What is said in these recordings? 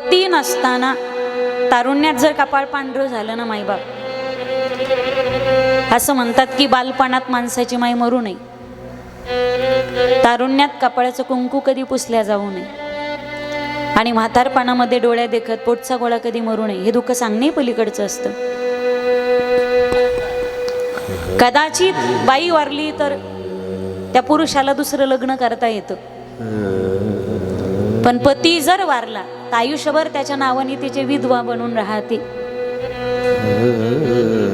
पती नसताना तारुण्यात जर कपाळ पांढरं झालं ना माईबाप, असं म्हणतात की बालपणात माणसाची माई मरू नये, तारुण्यात कपाळाचं कुंकू कधी पुसल्या जाऊ नये, आणि म्हातारपणामध्ये डोळ्या देखत पोटचा गोळा कधी मरू नये. हे दुःख सांगणे पलीकडचं असतं. कदाचित बाई वारली तर त्या पुरुषाला दुसरं लग्न करता येतं, पण पती जर वारला तर आयुष्यभर त्याच्या नावाने तिचे विधवा बनून राहते.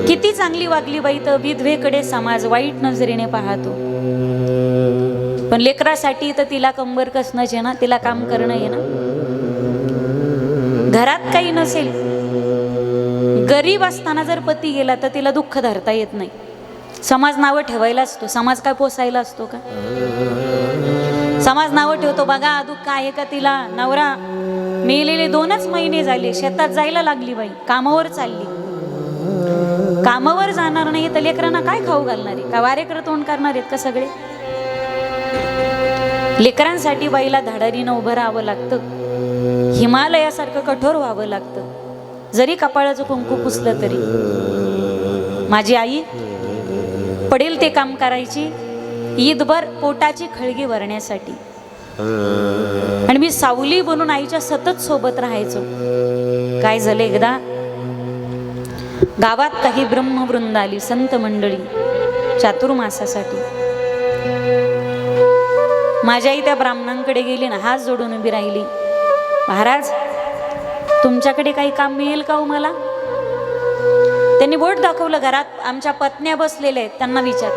किती चांगली वागली बाई तर विधवेकडे समाज वाईट नजरेने पाहतो, पण लेकरासाठी तर तिला कंबर कसणंच आहे ना, तिला काम करणं आहे ना. घरात काही नसेल, गरीब असताना जर पती गेला तर तिला दुःख धरता येत नाही. समाज नावं ठेवायला असतो, समाज काय पोसायला असतो का? समाज नावं ठेवतो, बघा दुःख आहे का तिला, नवरा मेलेले 2च महिने झाले, शेतात जायला लागली बाई, कामावर चालली. कामावर जाणार नाही तर लेकरांना काय खाऊ घालणार आहे का? वारेकर तोंड करणार आहेत का सगळे? लेकरांसाठी बाईला धडारीनं उभं राहावं लागतं, हिमालयासारखं कठोर व्हावं लागतं, जरी कपाळाचं कुंकू पुसलं तरी. माझी आई पडेल ते काम करायची ईदभर पोटाची खळगी भरण्यासाठी, आणि मी सावली बनून आईच्या सतत सोबत राहायचो. काय झालं, एकदा गावात काही ब्रह्मवृंद आली, संत मंडळी चातुर्मासासाठी. माझी आई त्या ब्राह्मणांकडे गेली ना, हात जोडून उभी राहिली, महाराज तुमच्याकडे काही काम मिळेल का हो मला? त्यांनी बोट दाखवलं, घरात आमच्या पत्न्या बसलेल्या आहेत, त्यांना विचार.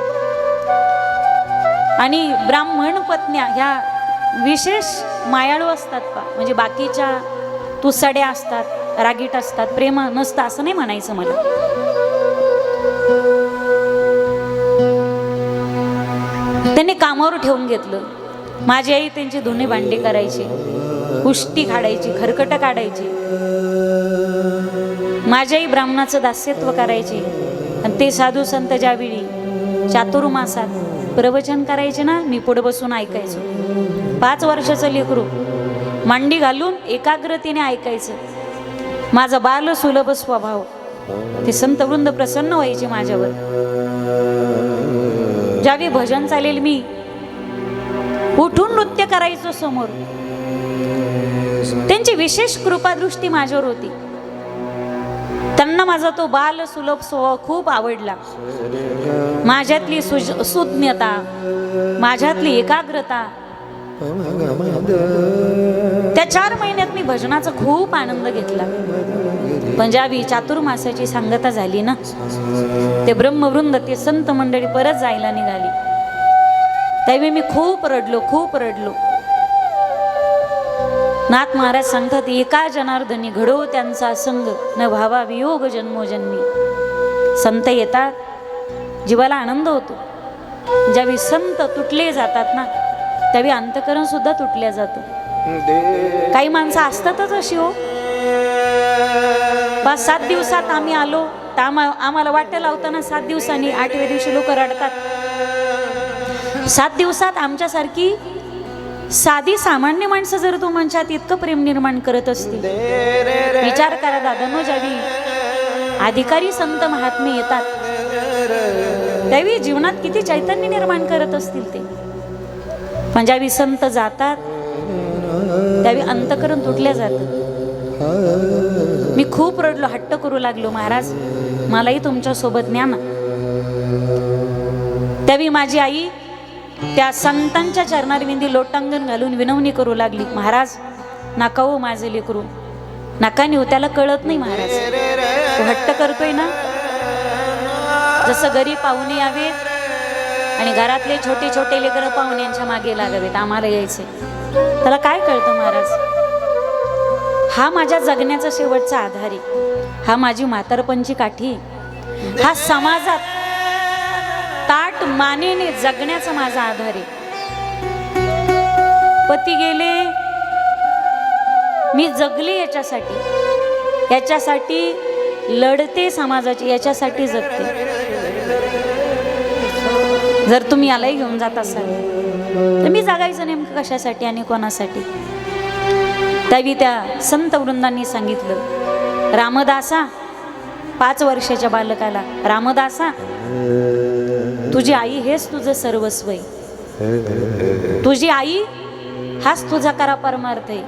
आणि ब्राह्मण पत्न्या ह्या विशेष मायाळू असतात का? म्हणजे बाकीच्या तुसाड्या असतात, रागीट असतात, प्रेम नसतं असं नाही म्हणायचं मला. त्यांनी कामावर ठेवून घेतलं. माझी आई त्यांची धुणी भांडी करायची, उष्टी काढायची, खरकट काढायची. माझी आई ब्राह्मणाचं दास्यत्व करायची, आणि ते साधू संत ज्यावेळी चातुर्मासात प्रवचन करायचे ना, मी पुढे बसून ऐकायचो. 5 वर्षाचं लेकरू मांडी घालून एकाग्रतेने ऐकायचं. माझा बाल सुलभ स्वभाव, ते संत वृंद प्रसन्न व्हायचे माझ्यावर. ज्यावेळी भजन चालेल मी उठून नृत्य करायचो समोर. त्यांची विशेष कृपादृष्टी माझ्यावर होती. त्यांना माझा तो बाल सुलभ स्वभाव खूप आवडला. माझ्यातली सुज्ञता, माझ्यातली एकाग्रता. त्या 4 महिन्यात मी भजनाचा खूप आनंद घेतला. पण ज्यावेळी चातुर्मासाची सांगता झाली ना, ते ब्रह्मवृंद, ते संत मंडळी परत जायला निघाली, त्यावेळी मी खूप रडलो, खूप रडलो. नाथ महाराज सांगतात, एका जनार्दनी घडो त्यांचा संग, न भावा वियोग जन्मोजन्मी. संत येतात, जीवाला आनंद होतो. ज्यावेळी संत तुटले जातात ना, त्यावेळी अंतकरण सुद्धा तुटल्या जातं. काही माणसं असतातच अशी हो. 5-7 दिवसात आम्ही आलो तर आम्हाला वाटतं लावताना 7 दिवसांनी, 8व्या दिवशी लोक रडतात. 7 दिवसात आमच्यासारखी साधी सामान्य माणसं जर तू मंचात इतकं प्रेम निर्माण करत असतील, विचार करा दादांनो. ज्यावेळी अधिकारी संत महात्मे येतात त्यावेळी जीवनात किती चैतन्य निर्माण करत असतील ते. पण ज्यावेळी संत जातात त्यावेळी अंतकरण तुटल्या जातं. मी खूप रडलो, हट्ट करू लागलो, महाराज मलाही तुमच्या सोबत न्या ना. त्यावेळी माझी आई त्या संतांच्या चरणारविंदी लोटांगण घालून विनवणी करू लागली, महाराज नका हो माझे लेकरू, नका नेऊ, त्याला कळत नाही महाराज, तो हट्ट करतोय ना. जसं घरी पाहुणे यावेत आणि घरातले छोटे छोटे लेकरं पाहुण्यांच्या मागे लागावेत, आम्हाला यायचे, त्याला काय कळतं महाराज. हा माझ्या जगण्याचा शेवटचा आधार आहे, हा माझी म्हातारपणची काठी, हा समाजात ताट मानेने जगण्याचा माझा आधार आहे. पती गेले, मी जगले याच्यासाठी लढते, समाजाची याच्यासाठी जगते. जर तुम्ही यालाही घेऊन जात असाल तर मी जगायचं नेमकं कशासाठी आणि कोणासाठी. त्यावेळी त्या संत वृंदांनी सांगितलं, रामदासा, 5 वर्षाच्या बालकाला, रामदासा, तुझी आई हेच तुझं सर्वस्व आहे. तुझी आई हाच तुझा खरा परमार्थ आहे.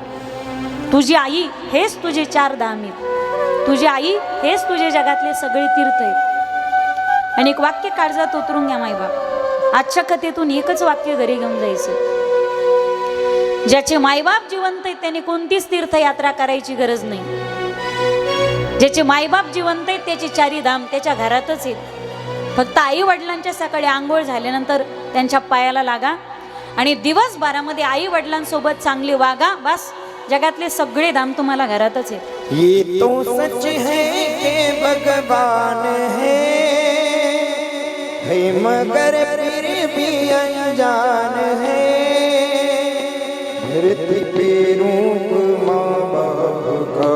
तुझी आई हेच तुझे 4 धाम आहेत. तुझी आई हेच तुझे जगातले सगळे तीर्थ आहेत. आणि एक वाक्य काळजात उतरून घ्या मायबाप, आजच्या कथेतून एकच वाक्य घरी घेऊन जायचं. ज्याचे मायबाप जिवंत आहेत त्याने कोणतीच तीर्थयात्रा करायची गरज नाही. ज्याचे मायबाप जिवंत आहेत त्याची 4 धाम त्याच्या घरातच आहेत. फक्त आई वडिलांच्या सकाळी आंघोळ झाल्यानंतर त्यांच्या पायाला लागा आणि दिवसभरामध्ये आई वडिलांसोबत चांगले वागा, बस जगातले सगळे धाम तुम्हाला घरातच आहेत. ये तो सच है कि भगवान है मगर फिर भी अनजान है. धरती पे रूप माँ बाप का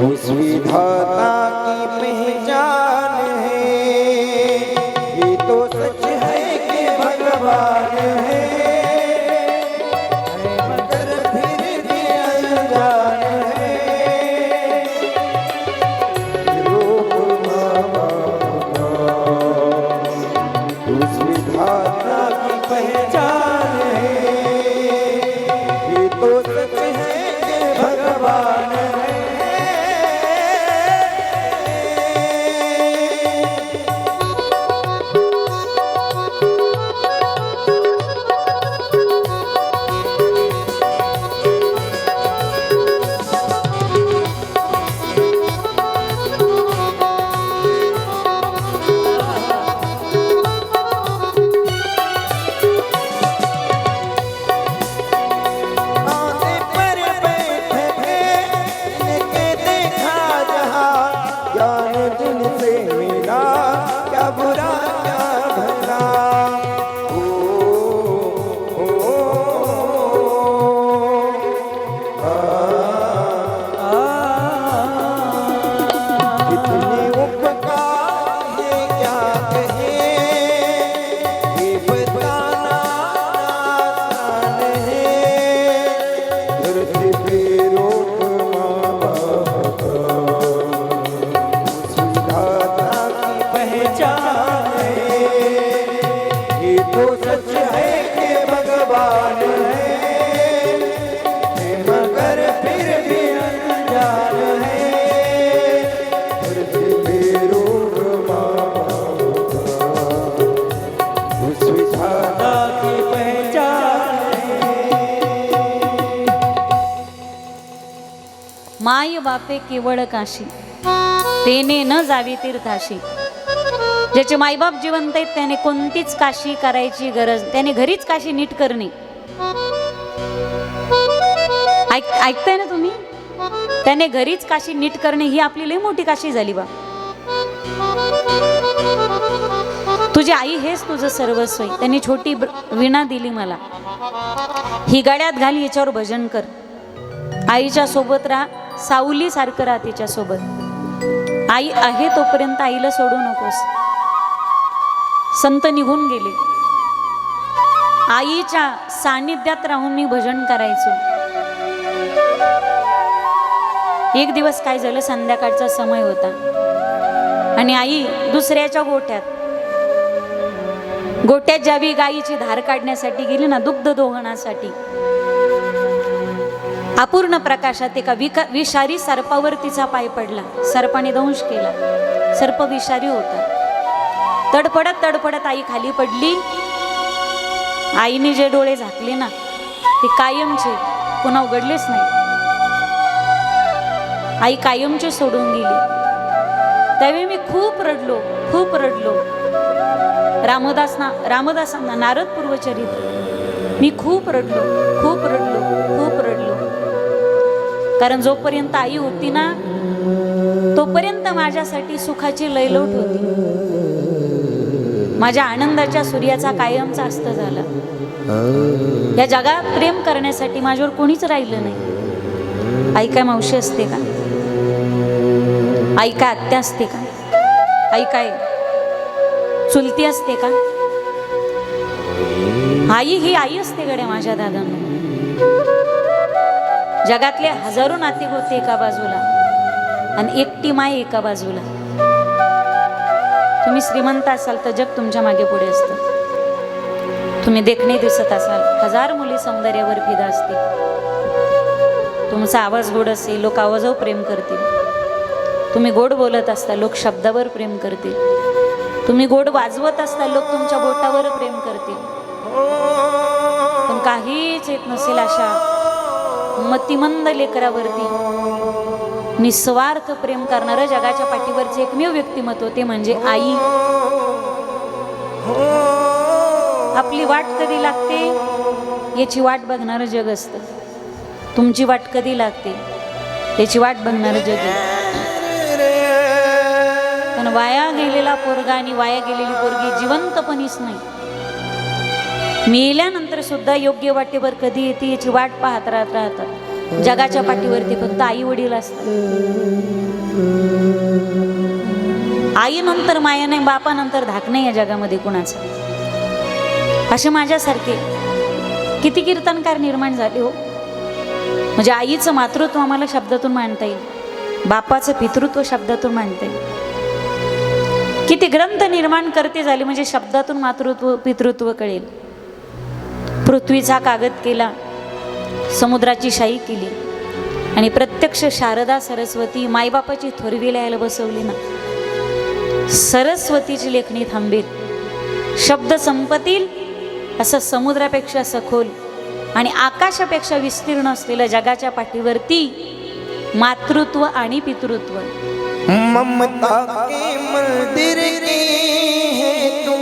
उस विधाता की पहचान है. ये तो सच है कि भगवान है मगर फिर भी अनजान है. रूप माँ बाप का उस विधाता की पहचान है. ये तो सच है कि भगवान है. माय बापे केवळ काशी, तेने न जावी तीर्थाशी. ज्याचे मायबाप जिवंत आहेत त्याने कोणतीच काशी करायची गरज, त्याने घरीच काशी नीट करणे. ऐकताय ना तुम्ही? त्याने घरीच काशी नीट करणे ही आपली लई मोठी काशी झाली बा. तुझी आई हेच तुझं सर्वस्व आहे. त्यांनी छोटी विणा दिली मला, ही गळ्यात घाल, याच्यावर भजन कर. आईच्या सोबत राहा, सावली सारखं राहा तिच्या सोबत. आई आहे तोपर्यंत आईला सोडू नकोस. संत निघून गेले, आईच्या सानिध्यात राहून मी भजन करायचो. एक दिवस काय झालं, संध्याकाळचा समय होता आणि आई दुसऱ्याच्या गोट्यात ज्यावी गायीची धार काढण्यासाठी गेली ना, दुग्ध दोहनासाठी, अपूर्ण प्रकाशात एका विषारी सर्पावर तिचा पाय पडला. सर्पाने दंश केला. सर्प विषारी होता. तडफडत तडफडत आई खाली पडली. आईने जे डोळे झाकले ना ते कायमचे पुन्हा उघडलेच नाही. आई कायमचे सोडून गेली. त्यावेळी मी खूप रडलो. रामदासांना नारद पूर्वचरित्र, मी खूप रडलो. कारण जोपर्यंत आई होती ना तोपर्यंत माझ्यासाठी सुखाची लयलोट होती. माझ्या आनंदाच्या सूर्याचा कायमचा अस्त झाला. या जगात प्रेम करण्यासाठी माझ्यावर कोणीच राहिलं नाही. आई काय मावशी असते का? आई काय आत्या असते का? आई काय चुलती असते का? आई ही आई असते गड्या माझ्या दादांना. जगातले हजारो नातेगोते एका बाजूला आणि एकटी माय एका बाजूला. तुम्ही श्रीमंत असाल तर जग तुमच्या मागे पुढे असतं. तुम्ही देखणे दिसत असाल, हजार मुली सौंदर्यावर फिदा असतील. तुमचा आवाज गोड असेल, लोक आवाजावर प्रेम करतील. तुम्ही गोड बोलत असता, लोक शब्दावर प्रेम करतील. तुम्ही गोड वाजवत असता, लोक तुमच्या बोटावर प्रेम करतील. पण काहीच येत नसेल अशा मतिमंद लेकरावरती निस्वार्थ प्रेम करणारं जगाच्या पाठीवरचे एकमेव व्यक्तिमत्व ते म्हणजे आई. आपली वाट कधी लागते याची वाट बघणारं जग असतं. तुमची वाट कधी लागते याची वाट बघणारं जग आहे. पण वाया गेलेला पोरगा आणि वाया गेलेली पोरगी जिवंतपणीच नाही, मेल्यानंतर सुद्धा योग्य वाटेवर कधी येते याची वाट पाहत राहतात. जगाच्या पाठीवरती फक्त आई वडील असतात. आई नंतर माया नाही, बापा नंतर धाक नाही या जगामध्ये कुणाचं. असे माझ्यासारखे किती कीर्तनकार निर्माण झाले हो. म्हणजे आईचं मातृत्व आम्हाला शब्दातून मांडता येईल, बापाचं पितृत्व शब्दातून मांडता येईल. किती ग्रंथ निर्माण करते झाले म्हणजे शब्दातून मातृत्व पितृत्व कळेल. पृथ्वीचा कागद केला, समुद्राची शाई केली आणि प्रत्यक्ष शारदा सरस्वती मायबापाची थोरवी लिहायला बसवली ना, सरस्वतीची लेखणी थांबेल. शब्द संपतील असं समुद्रापेक्षा सखोल आणि आकाशापेक्षा विस्तीर्ण असलेल्या जगाच्या पाठीवरती मातृत्व आणि पितृत्व. ममता के मंदिर की है तू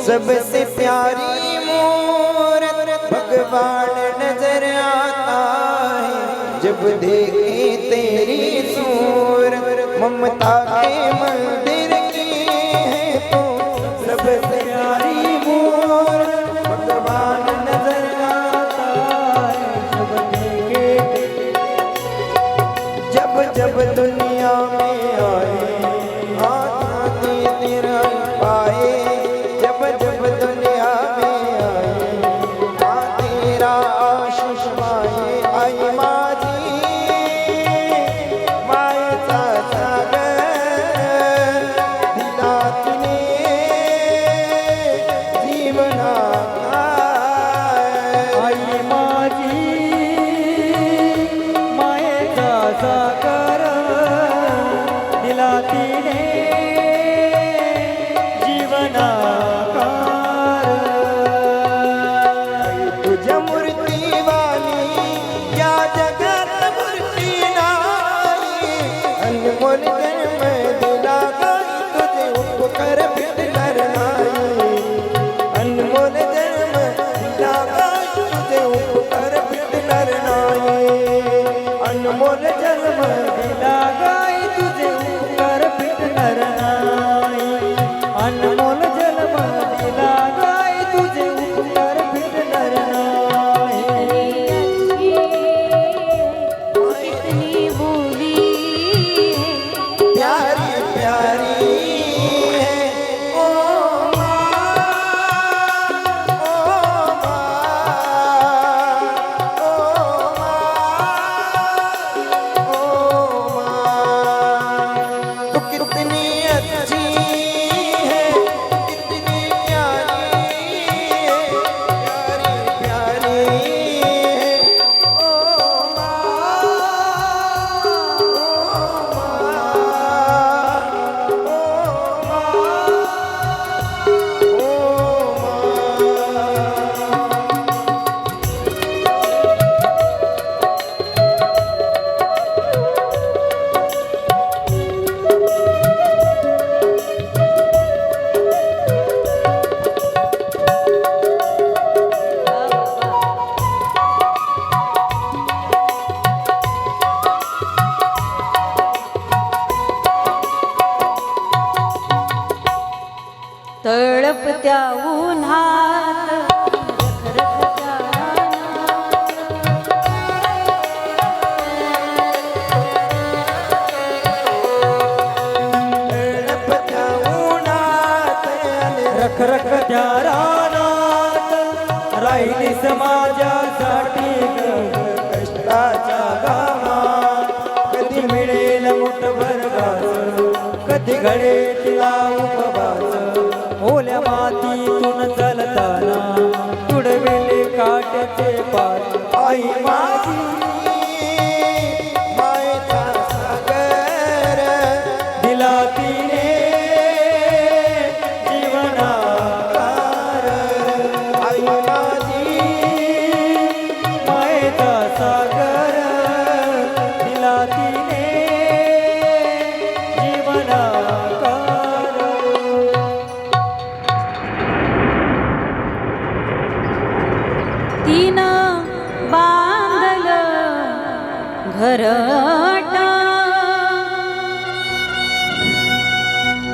सबसे प्यारी मूरत, भगवान नजर आता है जब देखे तेरी सूरत. ममता के मंदिर की है तू सबसे प्यारी मूरत, भगवान नजर आता है जब देखे. जब जब दुनिया में आए आते तेरा पाए, जब जब दुनिया में आए तेरा आशीष पाए. आई माझी मायेचा सागर दिला तिने जीवना. आई माझी मायेचा सागर दिला तिने जीवनाकार. तुझ्या मूर्तीवाली या जगात मूर्ती नाही, अनमोल जन्म दिला गाई तुझे उपकार भेटणार नाही. अनमोल जन्म दिला गाई तुझे उपकार भेटणार नाही. अनमोल जन्म दिला गाई तुझे उपकार भेटणार नाही. अनमोल जन्म दिला गाई तुझे उपकार भेटणार नाही. कितनी बोली प्यारी प्यारी है ओ माँ, ओ माँ. तू कितनी अच्छी है, कितनी प्यारी है, प्यारी प्यारी है ओ माँ, तळपत्या उन्हात रखरखत्या तळपत्या उन्हात रखरखत्या रानात राहिली समाजासाठी कष्टाच्या कधी घडे तिला उपवास ओल्या मातीतून चालताना तुडविले काट्याचे पाय आई माझी मायेचा सागर दिला तिने जीवनाकार आई माझी मायेचा सागर दिला तिने जीवनाकार तिनं बांधलं घरटा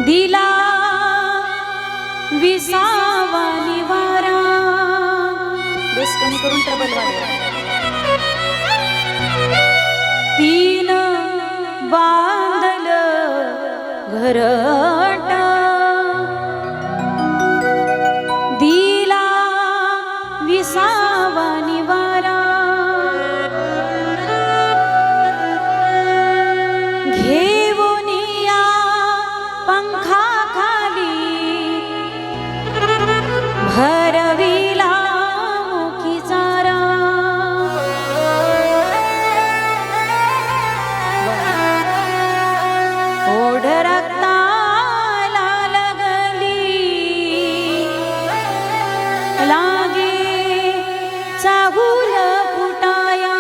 दिला विसावा निवारा बेस कमी करून ट्रबल वाजवा तिनं बांधलं घरटा दिला विसावा निवारा घेऊन या पंखाखाली भरविला मुखी चारा ओढ रक्ताला लागली लागे चाहूल फुटाया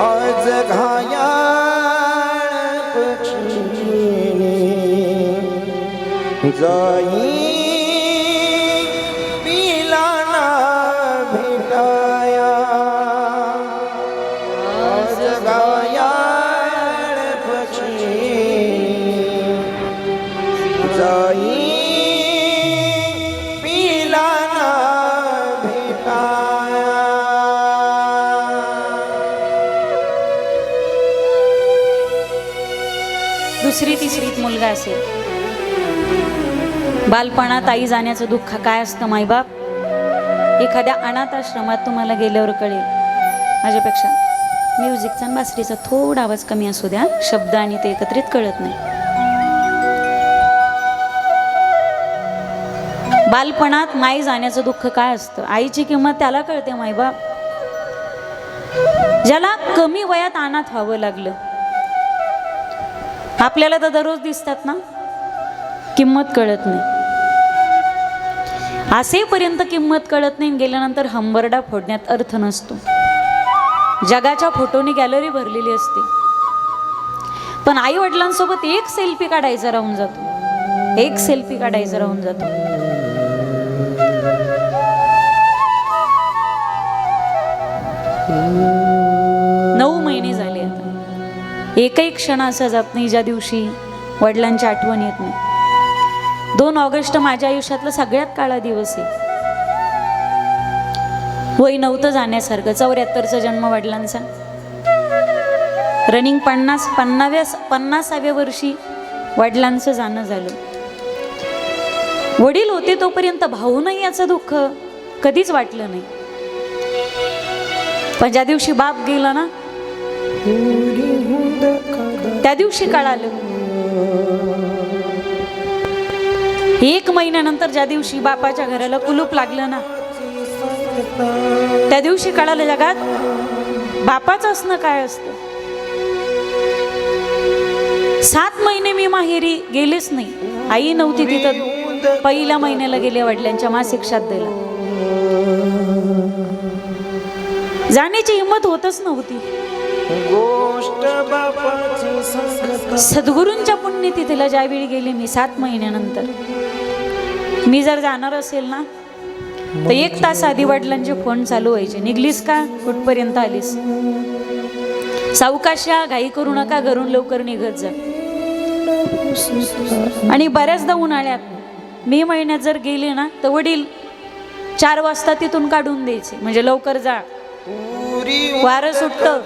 आज घायाळ पक्षीने जाई पिलाना भेटाया आज घायाळ पक्षीने जाई पिलाना भेटाया दुसरी तिसरीत मुलगा असेल बालपणात आई जाण्याचं दुःख काय असतं मायबाप एखाद्या अनाथ आश्रमात तुम्हाला गेल्यावर कळेल माझ्यापेक्षा म्युझिकचा आणि बासरीचा थोडा आवाज कमी असू द्या शब्द आणि ते एकत्रित कळत नाही बालपणात नाही जाण्याचं दुःख काय असतं आईची किंमत त्याला कळते मायबाप ज्याला कमी वयात अनाथ व्हावं लागलं आपल्याला तर दररोज दिसतात ना किंमत कळत नाही असेपर्यंत किंमत कळत नाही गेल्यानंतर हंबरडा फोडण्यात अर्थ नसतो जगाच्या फोटोनी गॅलरी भरलेली असते पण आई वडिलांसोबत एक सेल्फी काढायचा राहून जातो एक सेल्फी काढायचा राहून जातो 9 महिने झाले आता एकही क्षण असा जात नाही ज्या दिवशी वडिलांची आठवण येत नाही 2 ऑगस्ट माझ्या आयुष्यातला सगळ्यात काळा दिवस आहे वय नव्हतं जाण्यासारखं 74चा जन्म वडिलांचा रनिंग 50व्या वर्षी वडिलांचं जाणं झालं वडील होते तोपर्यंत भाऊ नाही याचं दुःख कधीच वाटलं नाही पण ज्या दिवशी बाप गेला ना त्या दिवशी कळालं 1 महिन्यानंतर ज्या दिवशी बापाच्या घराला कुलूप लागलं ना त्या दिवशी कळालं जगात बापाचं असणं काय असतं 7 महिने मी माहेरी गेलेच नाही आई नव्हती तिथं पहिल्या महिन्याला गेले वडिलांच्या मासिक श्राद्धला जाण्याची हिंमत होतच नव्हती गोष्ट बापाची संगत सद्गुरूंच्या पुण्यतिथीला ज्यावेळी गेले मी 7 महिन्यानंतर मी जर जाणार असेल ना तर 1 तास आधी वडिलांचे फोन चालू व्हायचे निघलीस का कुठपर्यंत आलीस सावकाशा घाई करू नका घरून लवकर निघत जा आणि बऱ्याचदा उन्हाळ्यात मे महिन्यात जर गेले ना तर वडील 4 वाजता तिथून काढून द्यायचे म्हणजे लवकर जा वारं सुटतं